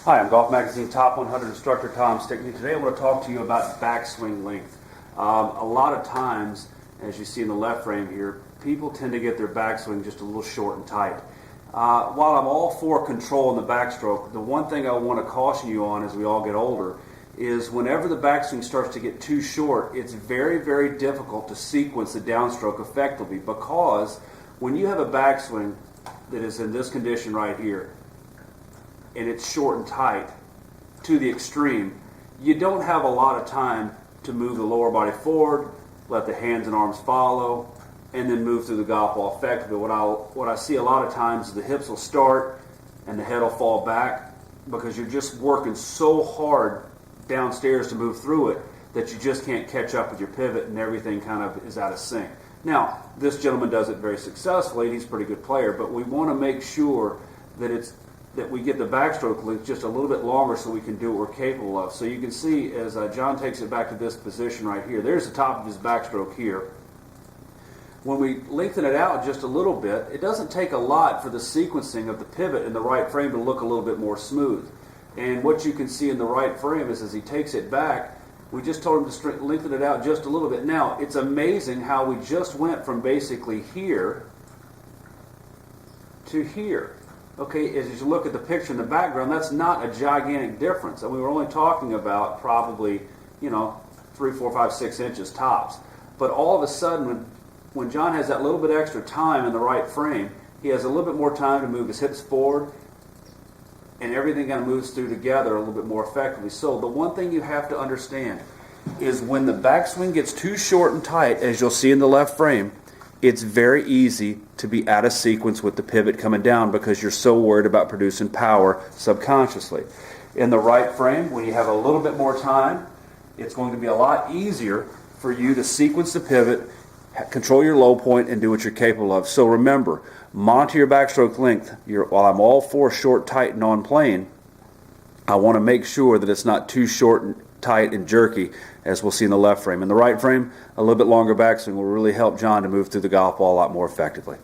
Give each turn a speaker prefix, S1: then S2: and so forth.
S1: Hi, I'm Golf Magazine Top 100 Instructor Tom Stickney. Today I want to talk to you about backswing length. A lot of times, as you see in the left frame here, people tend to get their backswing just a little short and tight. While I'm all for control in the backstroke, the one thing I want to caution you on as we all get older is whenever the backswing starts to get too short, it's very, very difficult to sequence the downstroke effectively, because when you have a backswing that is in this condition right here, and it's short and tight to the extreme, you don't have a lot of time to move the lower body forward, let the hands and arms follow, and then move through the golf ball effectively. What I see a lot of times is the hips will start and the head will fall back because you're just working so hard downstairs to move through it that you just can't catch up with your pivot, and everything kind of is out of sync. Now, this gentleman does it very successfully, and he's a pretty good player, but we want to make sure that we get the backstroke length just a little bit longer so we can do what we're capable of. So you can see as John takes it back to this position right here, there's the top of his backstroke here. When we lengthen it out just a little bit, it doesn't take a lot for the sequencing of the pivot in the right frame to look a little bit more smooth. And what you can see in the right frame is as he takes it back, we just told him to lengthen it out just a little bit. Now, it's amazing how we just went from basically here to here. Okay, as you look at the picture in the background, that's not a gigantic difference. And we were only talking about probably, 3, 4, 5, 6 inches tops. But all of a sudden, when John has that little bit extra time in the right frame, he has a little bit more time to move his hips forward, and everything kind of moves through together a little bit more effectively. So the one thing you have to understand is when the backswing gets too short and tight, as you'll see in the left frame, it's very easy to be out of sequence with the pivot coming down because you're so worried about producing power subconsciously. In the right frame, when you have a little bit more time, it's going to be a lot easier for you to sequence the pivot, control your low point, and do what you're capable of. So remember, monitor your backstroke length. While I'm all for short, tight, and on plane, I want to make sure that it's not too short and tight and jerky, as we'll see in the left frame. In the right frame, a little bit longer backswing will really help John to move through the golf ball a lot more effectively.